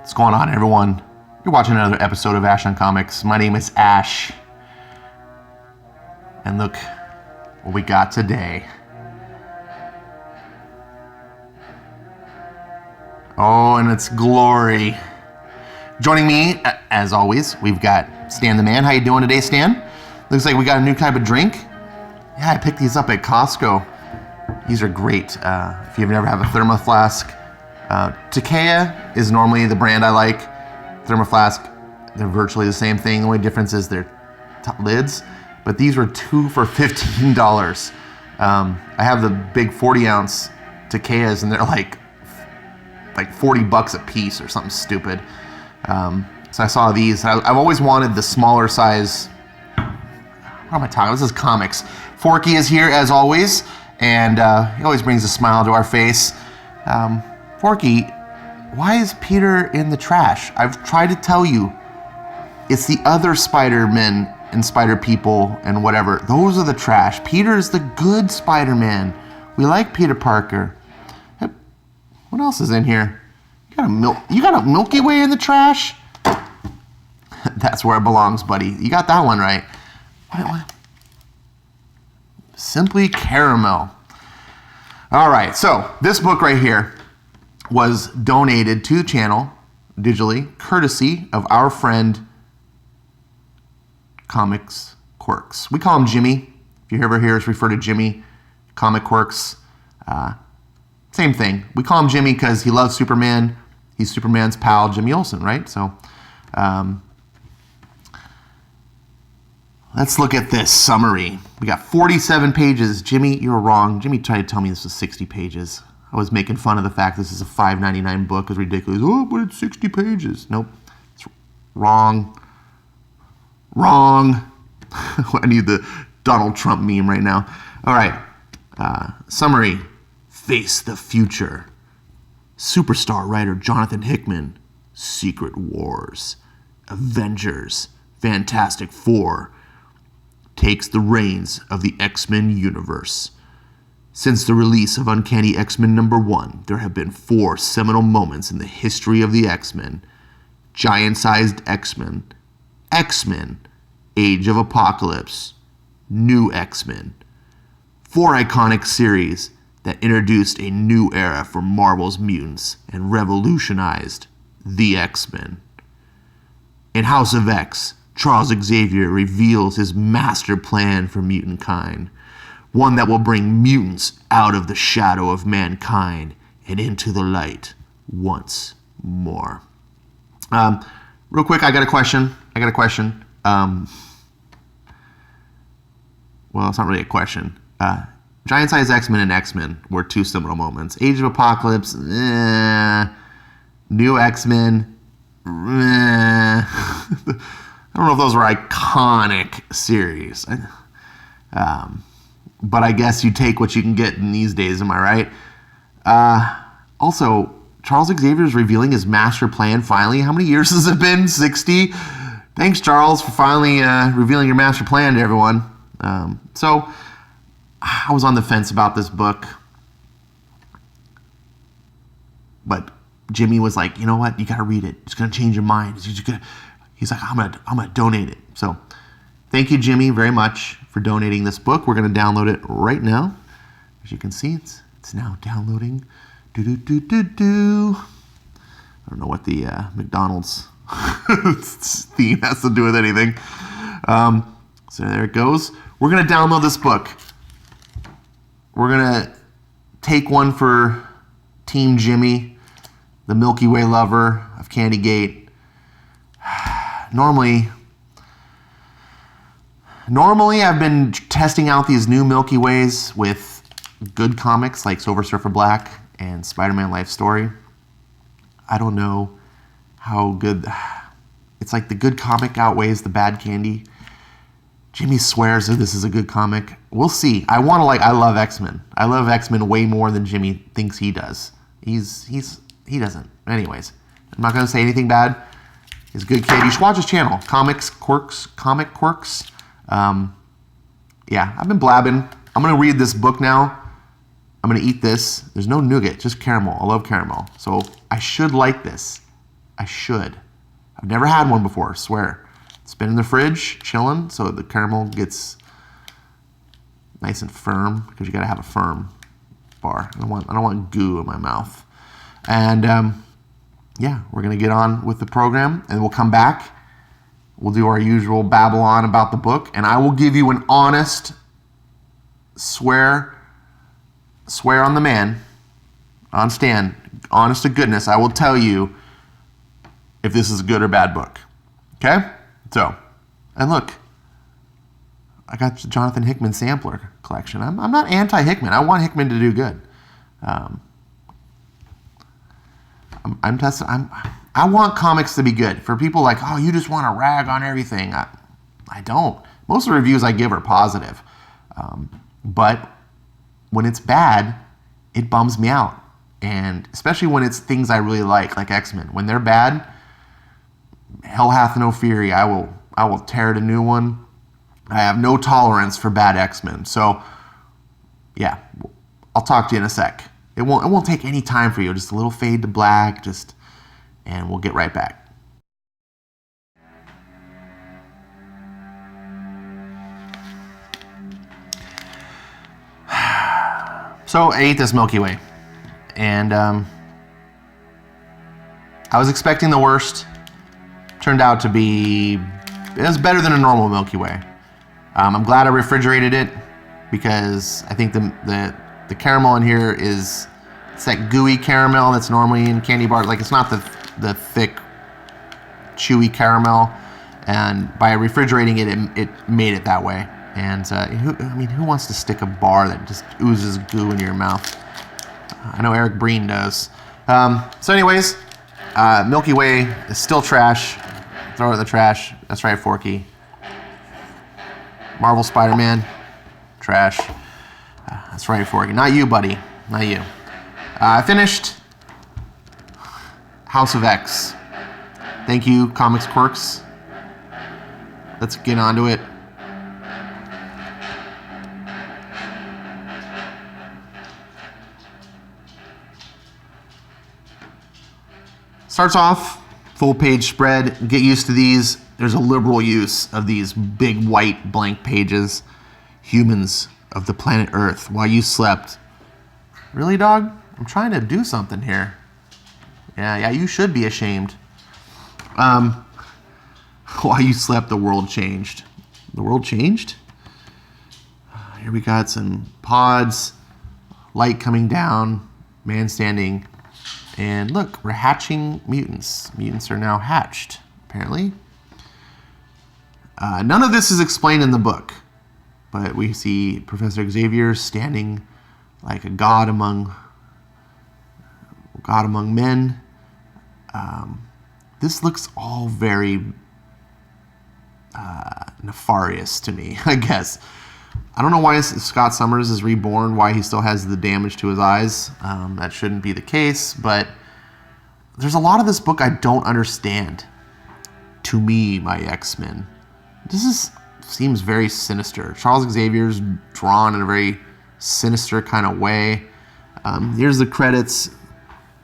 What's going on, everyone? You're watching another episode of Ash on Comics. My name is Ash. And look what we got today. Oh, and it's glory. Joining me, as always, we've got Stan the Man. How you doing today, Stan? Looks like we got a new type of drink. Yeah, I picked these up at Costco. These are great. If you've never had a thermoflask, Takea is normally the brand I like. Thermoflask, they're virtually the same thing. The only difference is their top lids. But these were 2 for $15. I have the big 40-ounce Takeas, and they're like $40 a piece or something stupid. So I saw these. I've always wanted the smaller size. What am I talking? This is comics. Forky is here as always, and he always brings a smile to our face. Forky, why is Peter in the trash? I've tried to tell you. It's the other Spider-Men and Spider-People and whatever. Those are the trash. Peter's the good Spider-Man. We like Peter Parker. What else is in here? You got a Milky Way in the trash? That's where it belongs, buddy. You got that one right. What? Simply Caramel. All right, so this book right here was donated to the channel digitally, courtesy of our friend Comics Quirks. We call him Jimmy. If you ever hear us refer to Jimmy, Comic Quirks, same thing. We call him Jimmy because he loves Superman. He's Superman's pal, Jimmy Olsen, right? So let's look at this summary. We got 47 pages. Jimmy, you're wrong. Jimmy tried to tell me this was 60 pages. I was making fun of the fact this is a $5.99 book. It's ridiculous. Oh, but it's 60 pages. Nope. It's wrong. Wrong. I need the Donald Trump meme right now. All right. Summary. Face the future. Superstar writer Jonathan Hickman. Secret Wars. Avengers. Fantastic Four. Takes the reins of the X-Men universe. Since the release of Uncanny X-Men #1, there have been 4 seminal moments in the history of the X-Men. Giant-sized X-Men, X-Men, Age of Apocalypse, New X-Men. 4 iconic series that introduced a new era for Marvel's mutants and revolutionized the X-Men. In House of X, Charles Xavier reveals his master plan for mutant kind. One that will bring mutants out of the shadow of mankind and into the light once more. Real quick, I got a question. Well, it's not really a question. Giant-sized X-Men and X-Men were 2 seminal moments. Age of Apocalypse, New X-Men, I don't know if those were iconic series. But I guess you take what you can get in these days, am I right? Also, Charles Xavier is revealing his master plan finally. How many years has it been? 60? Thanks, Charles, for finally revealing your master plan to everyone. So, I was on the fence about this book. But Jimmy was like, you know what? You got to read it. It's going to change your mind. He's like, I'm gonna donate it. So, thank you, Jimmy, very much for donating this book. We're going to download it right now. As you can see, it's now downloading. I don't know what the McDonald's theme has to do with anything. So there it goes. We're going to download this book. We're going to take one for Team Jimmy, the Milky Way lover of Candygate. Normally, I've been testing out these new Milky Ways with good comics like Silver Surfer Black and Spider-Man Life Story. I don't know how good. It's like the good comic outweighs the bad candy. Jimmy swears that this is a good comic. We'll see. I love X-Men. I love X-Men way more than Jimmy thinks he does. He doesn't. Anyways, I'm not going to say anything bad. He's a good kid. You should watch his channel, Comic Quirks. Yeah, I've been blabbing. I'm going to read this book now. I'm going to eat this. There's no nougat, just caramel. I love caramel. So I should like this. I should. I've never had one before, I swear. It's been in the fridge, chilling, so the caramel gets nice and firm, because you gotta have a firm bar. I don't want goo in my mouth. And yeah, we're gonna get on with the program, and we'll come back. We'll do our usual babble on about the book, and I will give you an honest swear on the man, on Stan, honest to goodness, I will tell you if this is a good or bad book. Okay? So, and look, I got the Jonathan Hickman sampler collection. I'm not anti-Hickman. I want Hickman to do good. I'm testing. I want comics to be good. For people like, oh, you just want to rag on everything. I don't. Most of the reviews I give are positive. But when it's bad, it bums me out. And especially when it's things I really like XMen. When they're bad, hell hath no fury. I will tear a new one. I have no tolerance for bad X-Men. So, yeah, I'll talk to you in a sec. It won't take any time for you. Just a little fade to black, and we'll get right back. So I ate this Milky Way, and I was expecting the worst. Turned out to be, it was better than a normal Milky Way. I'm glad I refrigerated it, because I think the caramel in here it's that gooey caramel that's normally in candy bars. Like, it's not the thick, chewy caramel, and by refrigerating it made it that way. And who wants to stick a bar that just oozes goo into your mouth? I know Eric Breen does. So anyways, Milky Way is still trash. Throw it in the trash. That's right, Forky. Marvel Spider-Man, trash. That's right, Forky. Not you, buddy. Not you. I finished House of X. Thank you, Comics Quirks. Let's get onto it. Starts off, full page spread. Get used to these. There's a liberal use of these big white blank pages. Humans of the planet Earth, while you slept. Really, dog? I'm trying to do something here. Yeah, you should be ashamed. While you slept, the world changed. The world changed? Here we got some pods, light coming down, man standing. And look, we're hatching mutants. Mutants are now hatched, apparently. None of this is explained in the book, but we see Professor Xavier standing like a god among men. This looks all very nefarious to me, I guess. I don't know why Scott Summers is reborn, why he still has the damage to his eyes. That shouldn't be the case, but there's a lot of this book I don't understand. To me, my X-Men. Seems very sinister. Charles Xavier's drawn in a very sinister kind of way. Here's the credits.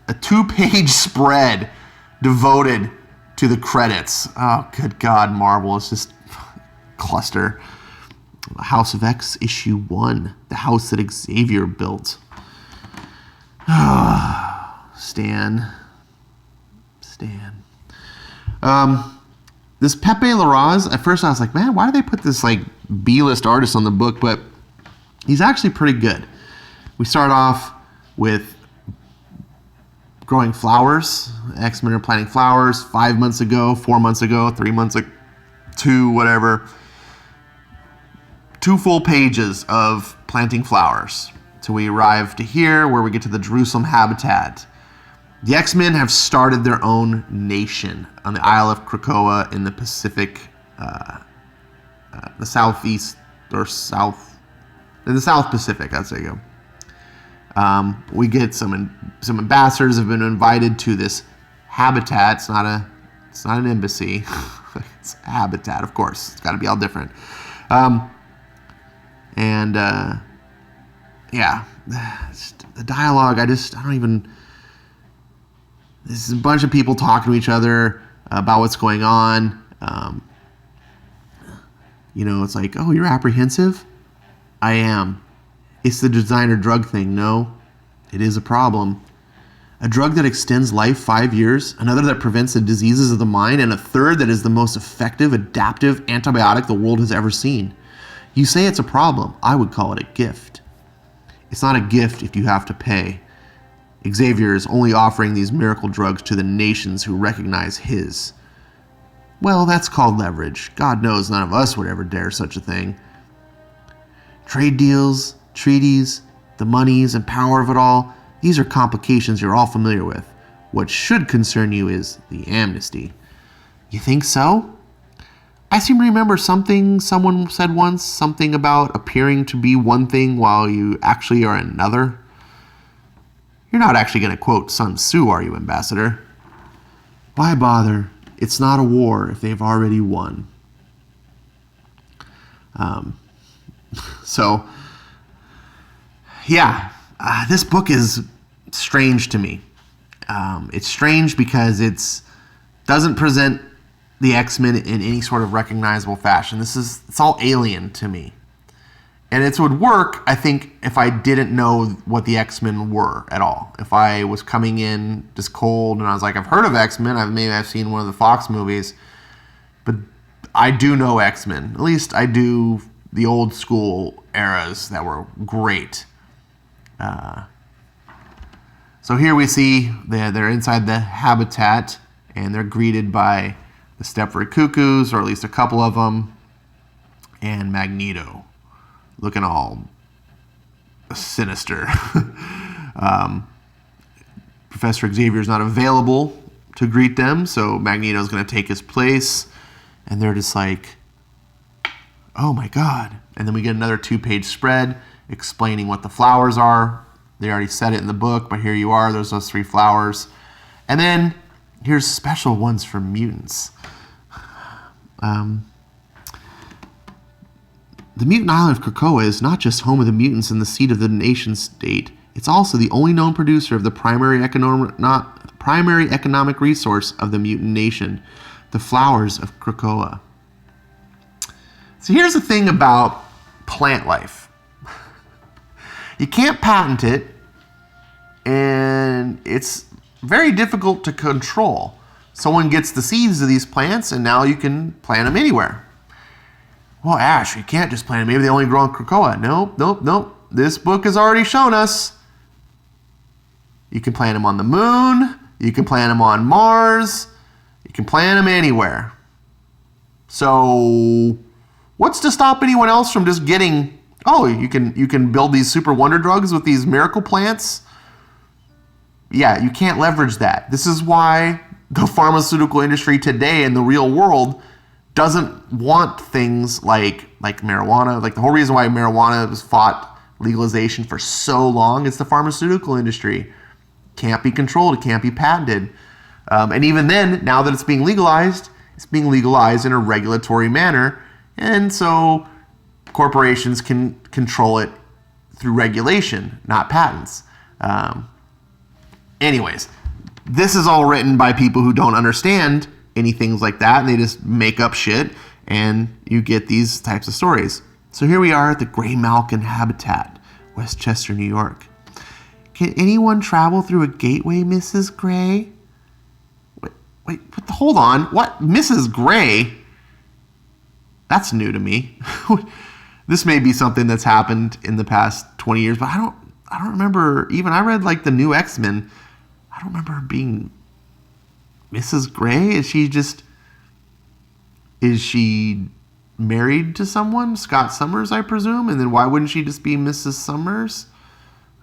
A 2-page spread devoted to the credits. Oh, good God, Marvel. It's just cluster. House of X, issue 1. The house that Xavier built. Stan. This Pepe Larraz, at first I was like, man, why do they put this like B-list artist on the book? But he's actually pretty good. We start off with growing flowers. X-Men are planting flowers 5 months ago, 4 months ago, 3 months ago, 2, whatever. 2 full pages of planting flowers. So we arrive to here where we get to the Jerusalem habitat. The X-Men have started their own nation on the Isle of Krakoa in the Pacific, the southeast or south, in the South Pacific. That's there you go. We get some ambassadors have been invited to this habitat. It's not an embassy. It's a habitat, of course. It's got to be all different. Yeah, the dialogue. I don't even. This is a bunch of people talking to each other about what's going on. It's like, oh, you're apprehensive? I am. It's the designer drug thing, no? It is a problem. A drug that extends life 5 years, another that prevents the diseases of the mind, and a third that is the most effective, adaptive antibiotic the world has ever seen. You say it's a problem. I would call it a gift. It's not a gift if you have to pay. Xavier is only offering these miracle drugs to the nations who recognize his. Well, that's called leverage. God knows none of us would ever dare such a thing. Trade deals, treaties, the monies and power of it all, these are complications you're all familiar with. What should concern you is the amnesty. You think so? I seem to remember something someone said once, something about appearing to be one thing while you actually are another. You're not actually going to quote Sun Tzu, are you, Ambassador? Why bother? It's not a war if they've already won. This book is strange to me. It's strange because it doesn't present the X-Men in any sort of recognizable fashion. It's all alien to me. And it would work, I think, if I didn't know what the X-Men were at all. If I was coming in just cold and I was like, I've heard of X-Men, maybe I've seen one of the Fox movies, but I do know X-Men. At least I do the old school eras that were great. So here we see they're inside the habitat and they're greeted by the Stepford Cuckoos, or at least a couple of them, and Magneto, looking all sinister. Professor Xavier's not available to greet them, so Magneto's going to take his place, and they're just like, oh my God. And then we get another 2-page spread explaining what the flowers are. They already said it in the book, but here you are. There's those 3 flowers. And then here's special ones for mutants. The mutant island of Krakoa is not just home of the mutants and the seat of the nation state. It's also the only known producer of the primary economic resource of the mutant nation, the flowers of Krakoa. So here's the thing about plant life. You can't patent it, and it's very difficult to control. Someone gets the seeds of these plants, and now you can plant them anywhere. Well, Ash, you can't just plant them. Maybe they only grow in Krakoa. Nope. This book has already shown us. You can plant them on the moon. You can plant them on Mars. You can plant them anywhere. So what's to stop anyone else from just getting, you can build these super wonder drugs with these miracle plants? Yeah, you can't leverage that. This is why the pharmaceutical industry today in the real world doesn't want things like marijuana. Like the whole reason why marijuana was fought legalization for so long is the pharmaceutical industry. Can't be controlled. It can't be patented. And even then, now that it's being legalized in a regulatory manner. And so corporations can control it through regulation, not patents. Anyways, this is all written by people who don't understand anything like that, and they just make up shit, and you get these types of stories. So here we are at the Gray Malkin habitat, Westchester, New York. Can anyone travel through a gateway, Mrs. Gray? Wait, hold on. What? Mrs. Gray? That's new to me. This may be something that's happened in the past 20 years, but I don't remember. Even I read like the new X-Men. I don't remember her being Mrs. Gray. Is she married to someone? Scott Summers, I presume. And then why wouldn't she just be Mrs. Summers?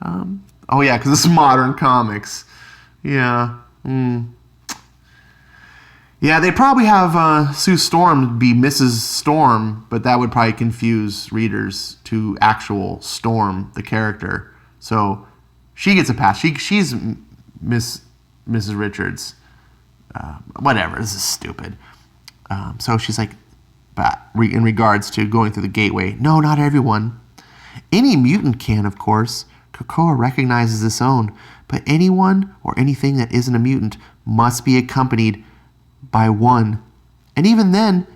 Yeah, because it's modern comics. Yeah. Yeah, they probably have Sue Storm be Mrs. Storm, but that would probably confuse readers to actual Storm, the character. So she gets a pass. She's Mrs. Richards. Whatever, this is stupid. So she's like, in regards to going through the gateway, no, not everyone. Any mutant can, of course. Krakoa recognizes its own, but anyone or anything that isn't a mutant must be accompanied by one. And even then,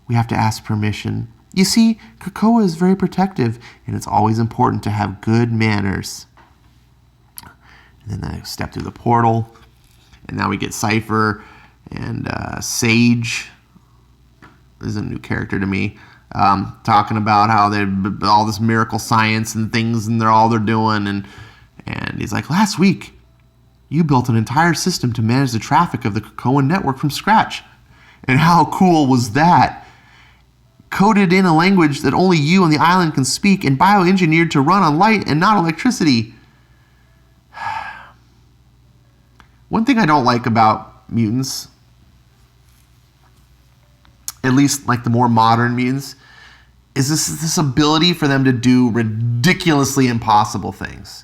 we have to ask permission. You see, Krakoa is very protective, and it's always important to have good manners. And then I step through the portal, and now we get Cypher and Sage. This is a new character to me. Talking about how they all this miracle science and things, and they're doing, and he's like, last week, you built an entire system to manage the traffic of the Krakoan network from scratch. And how cool was that? Coded in a language that only you and the island can speak, and bioengineered to run on light and not electricity. One thing I don't like about mutants, at least like the more modern mutants, is this ability for them to do ridiculously impossible things.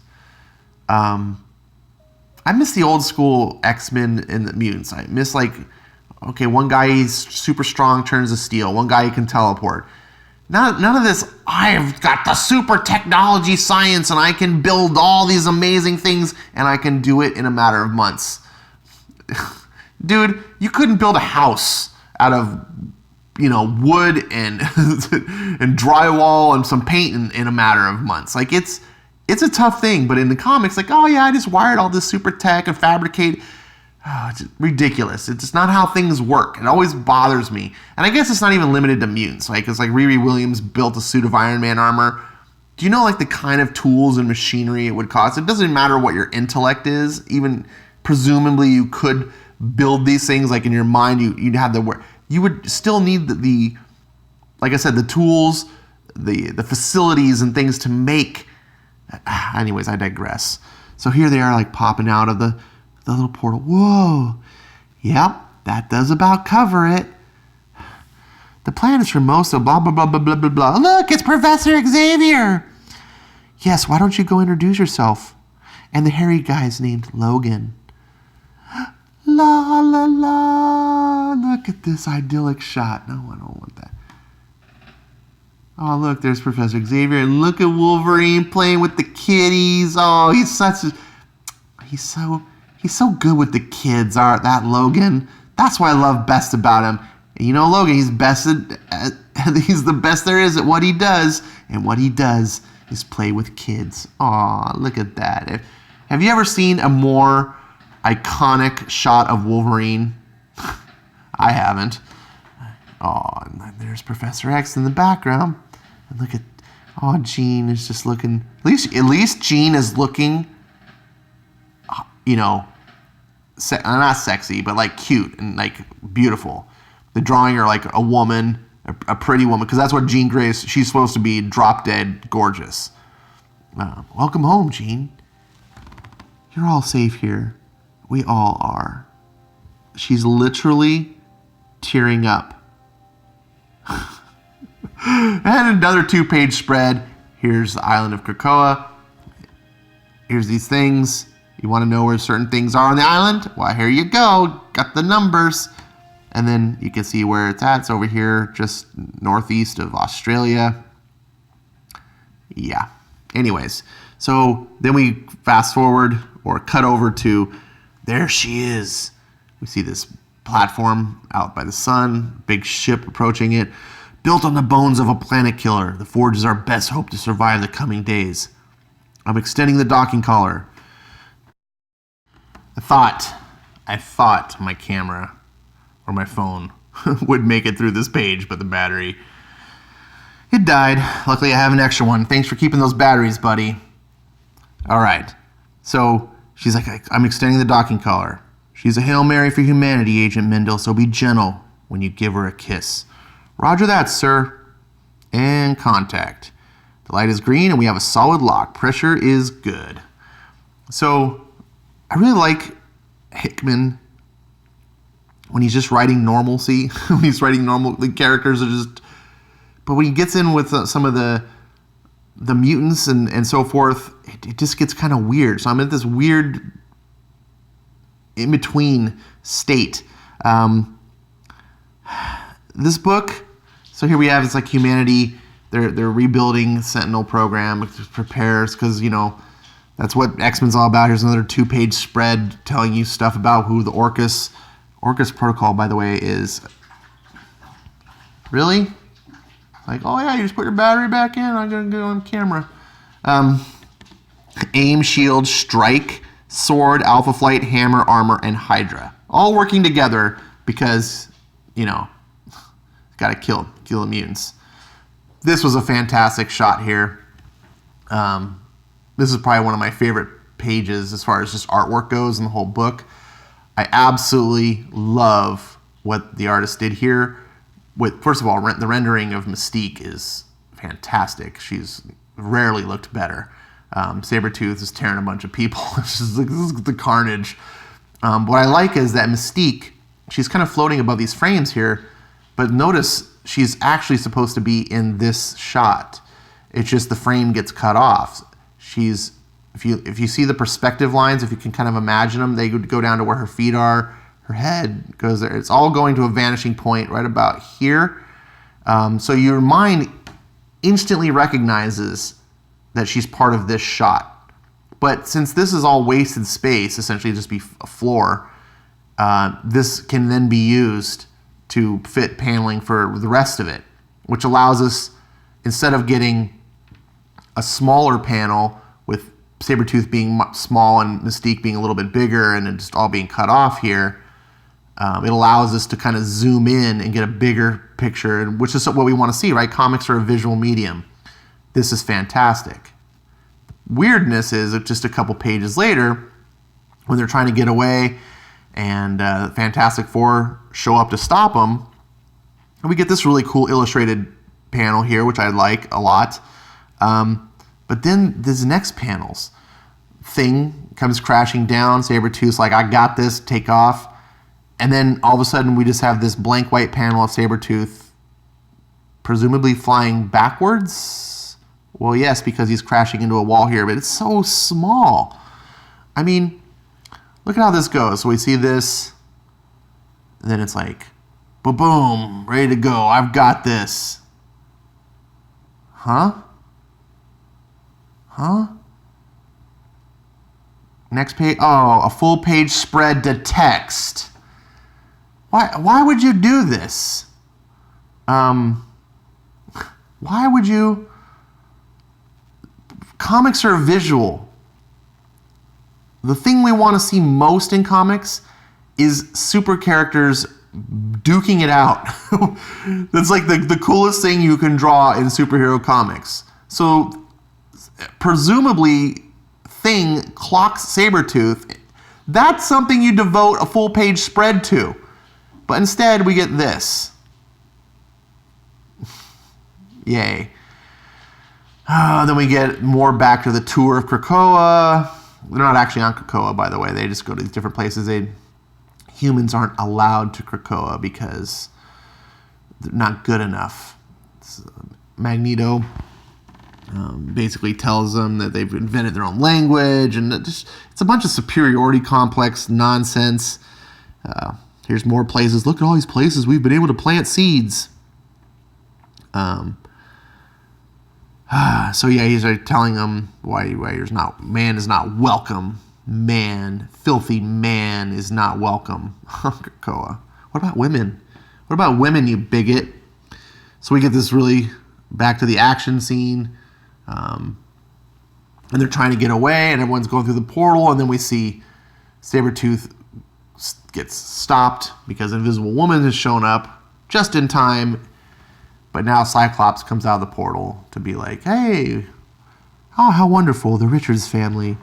I miss the old school XMen and the mutants. I miss okay, one guy he's super strong, turns to steel. One guy he can teleport. None of this, I've got the super technology science and I can build all these amazing things and I can do it in a matter of months. Dude, you couldn't build a house out of, wood and and drywall and some paint in a matter of months. It's a tough thing, but in the comics, oh yeah, I just wired all this super tech and fabricate. Oh, it's ridiculous. It's just not how things work. It always bothers me. And I guess it's not even limited to mutants. It's like Riri Williams built a suit of Iron Man armor. Do you know the kind of tools and machinery it would cost? It doesn't matter what your intellect is. Even presumably you could build these things in your mind. You'd have the work. You would still need the like I said, the tools, the facilities and things to make. Anyways, I digress. So here they are popping out of the little portal. Whoa. Yep, that does about cover it. The plan is for Moso, blah, blah, blah, blah, blah, blah, blah. Look, it's Professor Xavier. Yes, why don't you go introduce yourself? And the hairy guy's named Logan. La, la, la. Look at this idyllic shot. No, I don't want that. Oh, look, there's Professor Xavier. And look at Wolverine playing with the kitties. Oh, he's so good with the kids, that Logan. That's what I love best about him. And Logan, he's the best there is at what he does. And what he does is play with kids. Aw, look at that. Have you ever seen a more iconic shot of Wolverine? I haven't. Oh, and there's Professor X in the background. And look at, Jean is just looking, at least Jean is looking, not sexy, but cute and beautiful. The drawing her a woman, a pretty woman, because that's what Jean Grey is. She's supposed to be drop dead gorgeous. Welcome home, Jean. You're all safe here. We all are. She's literally tearing up. And another 2-page spread. Here's the island of Krakoa. Here's these things. You want to know where certain things are on the island? Well, here you go. Got the numbers. And then you can see where it's at. It's over here, just northeast of Australia. Yeah. Anyways, so then we fast forward or cut over to, there she is. We see this platform out by the sun, big ship approaching it. Built on the bones of a planet killer, the Forge is our best hope to survive the coming days. I'm extending the docking collar. I thought my camera or my phone would make it through this page, but the battery, it died. Luckily, I have an extra one. Thanks for keeping those batteries, buddy. All right. So she's like, I'm extending the docking collar. She's a Hail Mary for humanity, Agent Mendel, so be gentle when you give her a kiss. Roger that, sir. And contact. The light is green and we have a solid lock. Pressure is good. So I really like Hickman when he's just writing normalcy. When he's writing normal, the characters are just... But when he gets in with some of the mutants and so forth, it just gets kind of weird. So I'm in this weird in-between state. This book... So here we have, it's humanity, they're rebuilding Sentinel program, which prepares, because, That's what X-Men's all about. Here's another 2-page spread telling you stuff about who the Orcus protocol, by the way, is. Really? Like, oh yeah, you just put your battery back in. I'm gonna go on camera. Aim, shield, strike, sword, alpha flight, hammer, armor, and hydra. All working together because, you know, gotta kill the mutants. This was a fantastic shot here. This is probably one of my favorite pages as far as just artwork goes in the whole book. I absolutely love what the artist did here. With, first of all, the rendering of Mystique is fantastic. She's rarely looked better. Sabretooth is tearing a bunch of people. It's just like, this is the carnage. What I like is that Mystique, she's kind of floating above these frames here, but notice she's actually supposed to be in this shot. It's just the frame gets cut off. She's, if you see the perspective lines, if you can kind of imagine them, they go down to where her feet are. Her head goes there. It's all going to a vanishing point right about here. So your mind instantly recognizes that she's part of this shot. But since this is all wasted space, essentially just be a floor, this can then be used to fit paneling for the rest of it, which allows us, instead of getting a smaller panel with Sabretooth being small and Mystique being a little bit bigger and it just all being cut off here, it allows us to kind of zoom in and get a bigger picture, which is what we want to see, right? Comics are a visual medium. This is fantastic. Weirdness is that just a couple pages later, when they're trying to get away and Fantastic Four show up to stop them, we get this really cool illustrated panel here, which I like a lot. But then these next panels, Thing comes crashing down, Sabretooth's like, I got this, take off. And then all of a sudden we just have this blank white panel of Sabretooth presumably flying backwards. Well, yes, because he's crashing into a wall here, but it's so small. I mean, look at how this goes. So we see this, and then it's like, boom, ready to go. I've got this. Huh? Next page. Oh, a full page spread to text. Why would you do this? Why would you? Comics are visual. The thing we want to see most in comics is super characters duking it out. That's like the coolest thing you can draw in superhero comics. So presumably Thing clocks Sabretooth. That's something you devote a full page spread to. But instead we get this. Yay. Then we get more back to the tour of Krakoa. They're not actually on Krakoa, by the way. They just go to these different places. Humans aren't allowed to Krakoa because they're not good enough. Magneto basically tells them that they've invented their own language, and it's a bunch of superiority complex nonsense. Here's more places. Look at all these places we've been able to plant seeds. So yeah, he's telling them why man is not welcome. Filthy man is not welcome. Krakoa. What about women? What about women, you bigot? So we get this really back to the action scene. And they're trying to get away, and everyone's going through the portal, and then we see Sabretooth gets stopped because Invisible Woman has shown up just in time. But now Cyclops comes out of the portal to be like, hey, oh, how wonderful, the Richards family.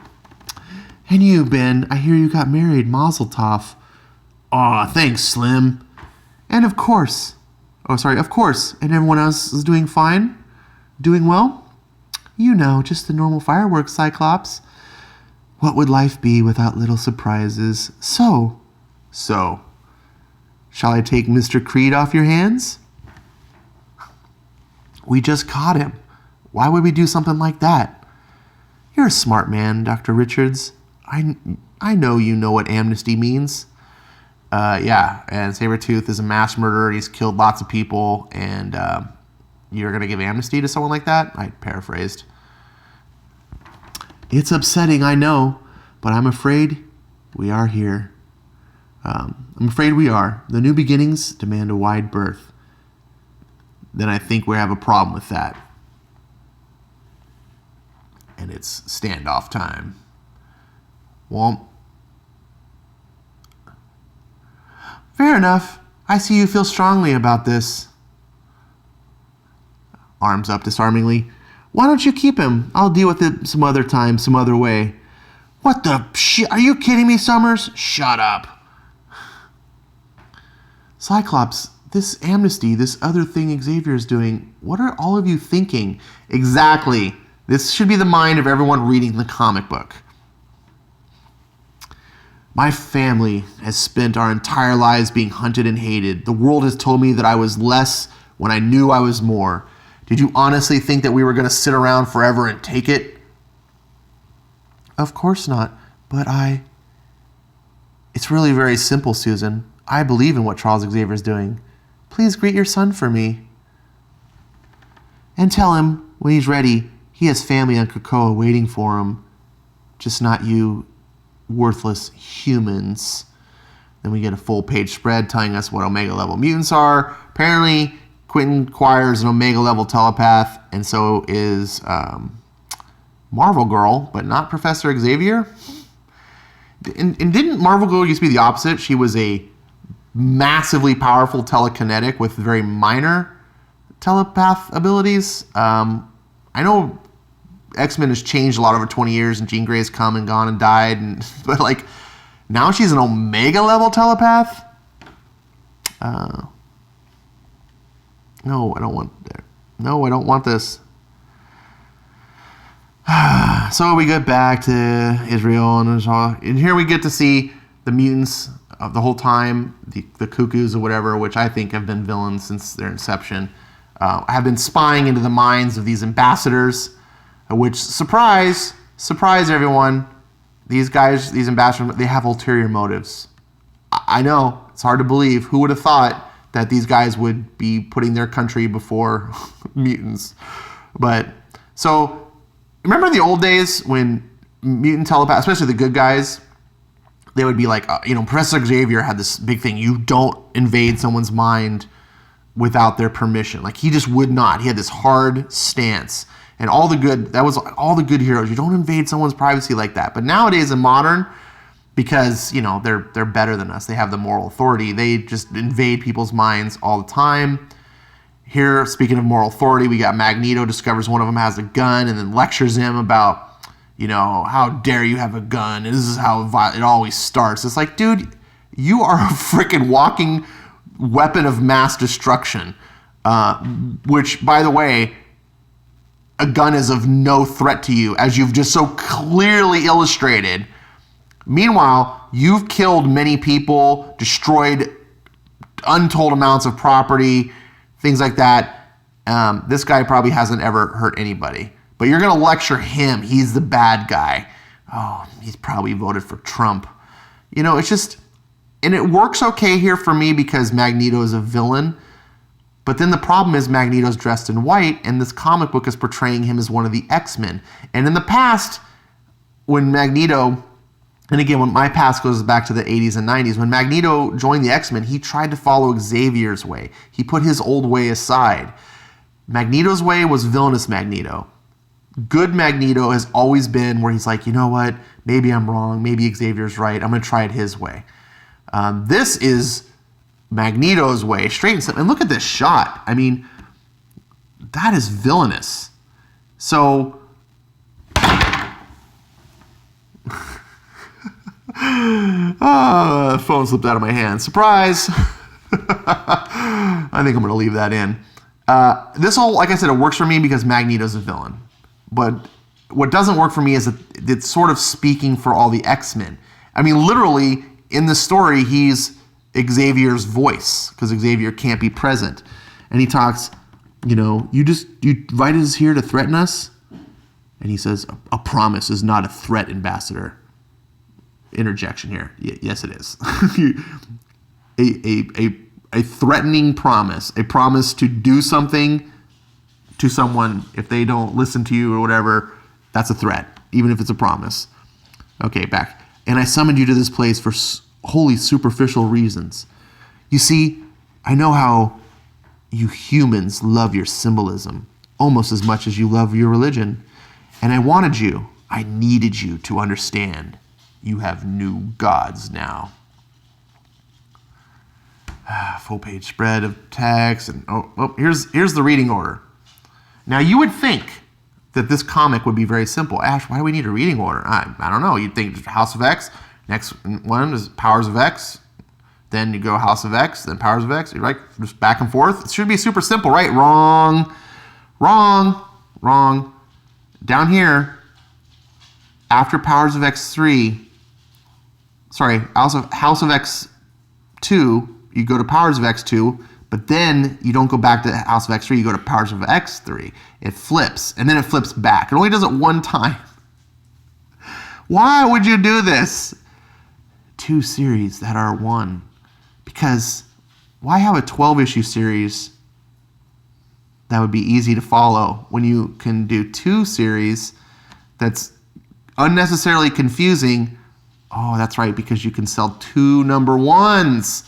And you, Ben, I hear you got married, Mazel Tov. Aw, thanks, Slim. And of course, and everyone else is doing fine? Doing well? You know, just the normal fireworks, Cyclops. What would life be without little surprises? So, shall I take Mr. Creed off your hands? We just caught him. Why would we do something like that? You're a smart man, Dr. Richards. I know you know what amnesty means. Yeah, and Sabretooth is a mass murderer. He's killed lots of people, and you're going to give amnesty to someone like that? I paraphrased. It's upsetting, I know, but I'm afraid we are here. I'm afraid we are. The new beginnings demand a wide berth. Then I think we have a problem with that. And it's standoff time. Well, fair enough. I see you feel strongly about this. Arms up disarmingly. Why don't you keep him? I'll deal with it some other time, some other way. What the shit? Are you kidding me, Summers? Shut up. Cyclops, this amnesty, this other thing Xavier's doing, what are all of you thinking? Exactly. This should be the mind of everyone reading the comic book. My family has spent our entire lives being hunted and hated. The world has told me that I was less when I knew I was more. Did you honestly think that we were going to sit around forever and take it? Of course not, but It's really very simple, Susan. I believe in what Charles Xavier is doing. Please greet your son for me. And tell him, when he's ready, he has family on Krakoa waiting for him. Just not you worthless humans. Then we get a full-page spread telling us what Omega-level mutants are. Apparently, Quentin Quire is an Omega-level telepath, and so is Marvel Girl, but not Professor Xavier. And didn't Marvel Girl used to be the opposite? She was a massively powerful telekinetic with very minor telepath abilities. I know X-Men has changed a lot over 20 years, and Jean Grey's come and gone and died, but like now she's an Omega-level telepath. No, I don't want that. No, I don't want this. So we get back to Israel, and here we get to see the mutants of the whole time, the Cuckoos or whatever, which I think have been villains since their inception, have been spying into the minds of these ambassadors, which, surprise everyone, these guys, these ambassadors, they have ulterior motives. I know, it's hard to believe. Who would have thought that these guys would be putting their country before mutants? But, so, remember in the old days when mutant telepaths, especially the good guys, they would be like, Professor Xavier had this big thing. You don't invade someone's mind without their permission. Like, he just would not. He had this hard stance. And that was all the good heroes. You don't invade someone's privacy like that. But nowadays in modern, because, they're better than us. They have the moral authority. They just invade people's minds all the time. Here, speaking of moral authority, we got Magneto discovers one of them has a gun and then lectures him about, how dare you have a gun? And this is how it always starts. It's like, dude, you are a freaking walking weapon of mass destruction. Which, by the way, a gun is of no threat to you, as you've just so clearly illustrated. Meanwhile, you've killed many people, destroyed untold amounts of property, things like that. This guy probably hasn't ever hurt anybody. But you're going to lecture him. He's the bad guy. Oh, he's probably voted for Trump. It's just... And it works okay here for me because Magneto is a villain. But then the problem is Magneto's dressed in white, and this comic book is portraying him as one of the X-Men. And in the past, when Magneto... And again, when my past goes back to the 80s and 90s, when Magneto joined the X-Men, he tried to follow Xavier's way. He put his old way aside. Magneto's way was villainous Magneto. Good Magneto has always been where he's like, you know what? Maybe I'm wrong. Maybe Xavier's right. I'm going to try it his way. This is Magneto's way, straight and simple. And look at this shot. I mean, that is villainous. So... phone slipped out of my hand. Surprise! I think I'm going to leave that in. This whole, like I said, it works for me because Magneto's a villain. But what doesn't work for me is that it's sort of speaking for all the X-Men. I mean, literally, in the story, he's Xavier's voice because Xavier can't be present. And he talks, you invited us here to threaten us? And he says, a promise is not a threat, Ambassador. Interjection here. Yes, it is. a threatening promise, a promise to do something to someone if they don't listen to you or whatever, that's a threat. even if it's a promise. Okay, back. And I summoned you to this place for wholly superficial reasons. You see, I know how you humans love your symbolism almost as much as you love your religion. And I wanted you, I needed you to understand you have new gods now. Full page spread of text. And here's the reading order. Now you would think that this comic would be very simple. Ash, why do we need a reading order? I don't know. You'd think House of X. Next one is Powers of X. Then you go House of X, then Powers of X. You're like, just back and forth. It should be super simple, right? Wrong. Down here, after Powers of X3, House of X2, you go to Powers of X2, but then you don't go back to House of X3, you go to Powers of X3. It flips, and then it flips back. It only does it one time. Why would you do this? 2 series that are one. Because why have a 12-issue series that would be easy to follow when you can do 2 series that's unnecessarily confusing? Oh, that's right, because you can sell 2 number 1s.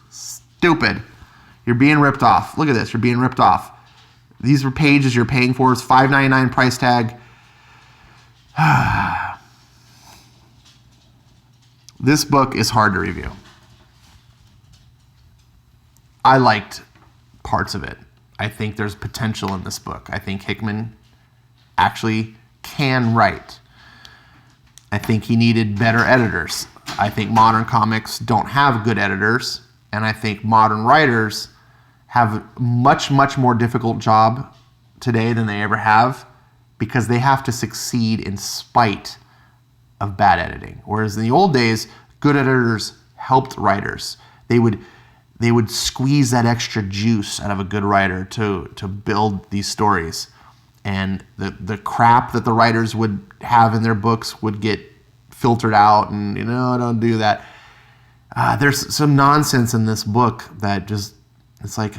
Stupid. You're being ripped off. Look at this. You're being ripped off. These are pages you're paying for. It's $5.99 price tag. This book is hard to review. I liked parts of it. I think there's potential in this book. I think Hickman actually can write. I think he needed better editors. I think modern comics don't have good editors, and I think modern writers have a much, much more difficult job today than they ever have because they have to succeed in spite of bad editing. Whereas in the old days, good editors helped writers. They would squeeze that extra juice out of a good writer to build these stories. And the crap that the writers would have in their books would get filtered out, and don't do that. There's some nonsense in this book that just, it's like,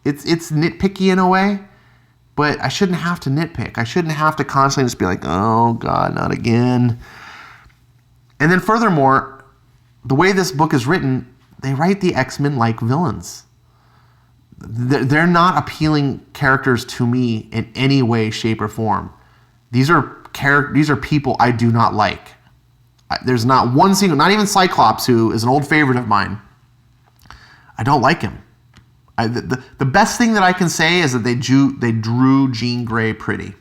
it's nitpicky in a way, but I shouldn't have to nitpick. I shouldn't have to constantly just be like, oh God, not again. And then furthermore, the way this book is written, they write the X-Men like villains. They're not appealing characters to me in any way, shape, or form. These are people I do not like. There's not one single, not even Cyclops, who is an old favorite of mine. I don't like him. The best thing that I can say is that they drew Jean Grey pretty.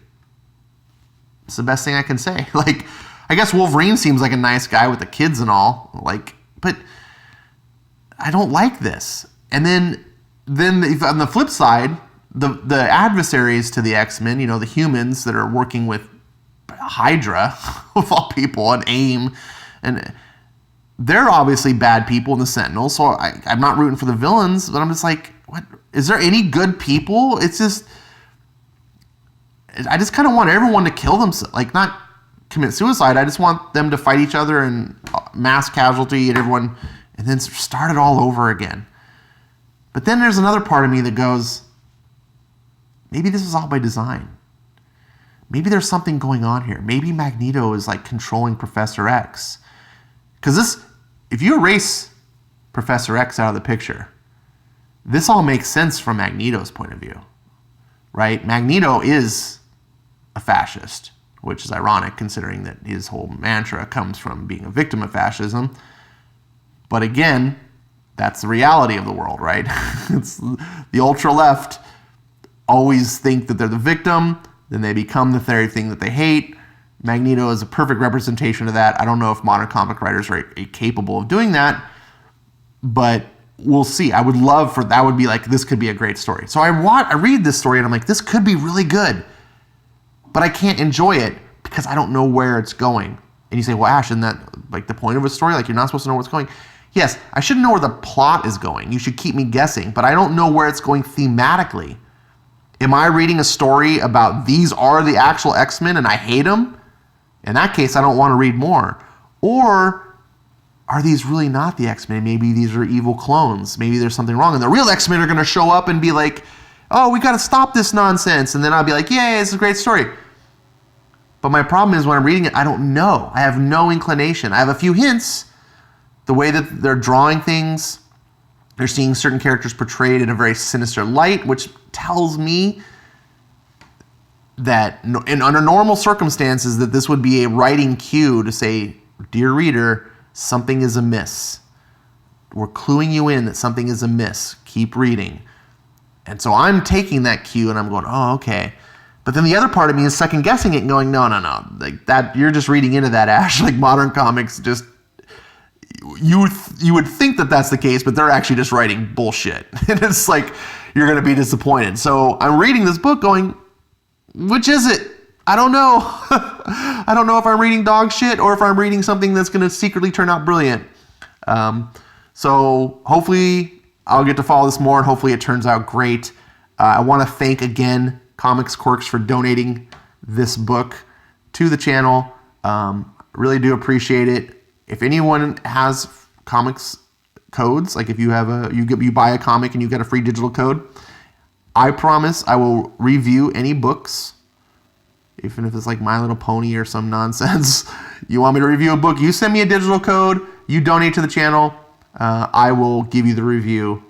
It's the best thing I can say. Like, I guess Wolverine seems like a nice guy with the kids and all, but I don't like this. And then on the flip side, the adversaries to the X-Men, the humans that are working with Hydra, of all people, and AIM, and they're obviously bad people in the Sentinels, so I'm not rooting for the villains, but I'm just like, what? Is there any good people? It's just, I just kind of want everyone to kill themselves, like not commit suicide. I just want them to fight each other and mass casualty and everyone, and then start it all over again. But then there's another part of me that goes, maybe this is all by design. Maybe there's something going on here. Maybe Magneto is like controlling Professor X. Because if you erase Professor X out of the picture, this all makes sense from Magneto's point of view, right? Magneto is a fascist, which is ironic considering that his whole mantra comes from being a victim of fascism. But again, that's the reality of the world, right? It's the ultra left always think that they're the victim, then they become the very thing that they hate. Magneto is a perfect representation of that. I don't know if modern comic writers are capable of doing that, but we'll see. I would love for that would be like, this could be a great story. So I read this story and I'm like, this could be really good, but I can't enjoy it because I don't know where it's going. And you say, well, Ash, isn't that like the point of a story? Like, you're not supposed to know where it's going. Yes, I should know where the plot is going. You should keep me guessing, but I don't know where it's going thematically. Am I reading a story about these are the actual X-Men and I hate them? In that case, I don't want to read more. Or are these really not the X-Men? Maybe these are evil clones. Maybe there's something wrong. And the real X-Men are going to show up and be like, oh, we got to stop this nonsense. And then I'll be like, yay, it's a great story. But my problem is when I'm reading it, I don't know. I have no inclination. I have a few hints. The way that they're drawing things, they're seeing certain characters portrayed in a very sinister light, which tells me that under normal circumstances that this would be a writing cue to say, dear reader, something is amiss. We're cluing you in that something is amiss. Keep reading. And so I'm taking that cue and I'm going, oh, okay. But then the other part of me is second guessing it and going, no. Like that, you're just reading into that, Ash. Like modern comics just, you would think that that's the case, but they're actually just writing bullshit. And it's like, you're going to be disappointed. So I'm reading this book going, which is it? I don't know. I don't know if I'm reading dog shit or if I'm reading something that's going to secretly turn out brilliant. So hopefully I'll get to follow this more and hopefully it turns out great. I want to thank again Comics Quirks for donating this book to the channel. Really do appreciate it. If anyone has comics codes, like if you have you buy a comic and you get a free digital code, I promise I will review any books, even if it's like My Little Pony or some nonsense. You want me to review a book, you send me a digital code, you donate to the channel, I will give you the review.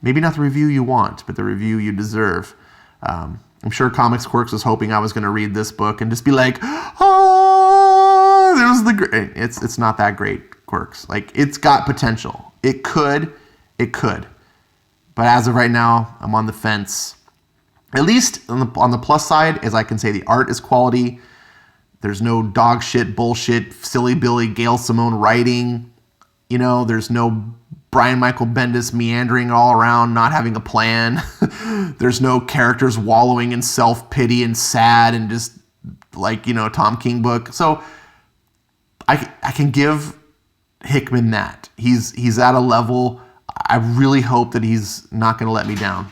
Maybe not the review you want, but the review you deserve. I'm sure Comics Quirks was hoping I was going to read this book and just be like, oh, there's the great. It's not that great, Quirks. Like, it's got potential. It could. But as of right now, I'm on the fence. At least on the plus side, as I can say, the art is quality. There's no dog shit, bullshit, silly Billy, Gail Simone writing. You know, there's no Brian Michael Bendis meandering all around, not having a plan. There's no characters wallowing in self-pity and sad and just like, you know, Tom King book. So I can give Hickman that. He's at a level. I really hope that he's not going to let me down.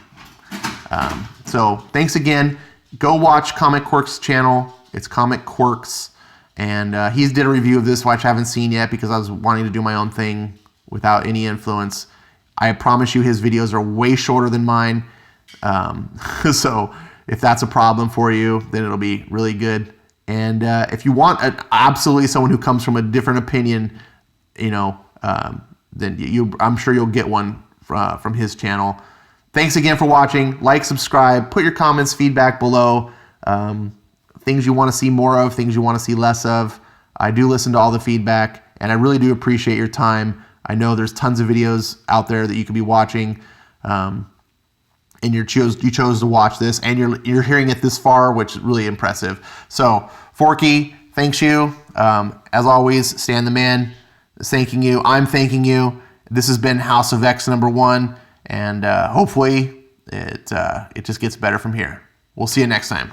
So thanks again. Go watch Comic Quirks' channel. It's Comic Quirks. And he did a review of this, which I haven't seen yet because I was wanting to do my own thing without any influence. I promise you his videos are way shorter than mine. So if that's a problem for you, then it'll be really good. And if you want absolutely someone who comes from a different opinion, you know, then I'm sure you'll get one from his channel. Thanks again for watching. Like, subscribe, put your comments, feedback below. Things you want to see more of, things you want to see less of. I do listen to all the feedback, and I really do appreciate your time. I know there's tons of videos out there that you could be watching, and you chose to watch this, and you're hearing it this far, which is really impressive. So, Forky, thanks you. As always, Stan the Man is thanking you. I'm thanking you. This has been House of X #1, and hopefully it just gets better from here. We'll see you next time.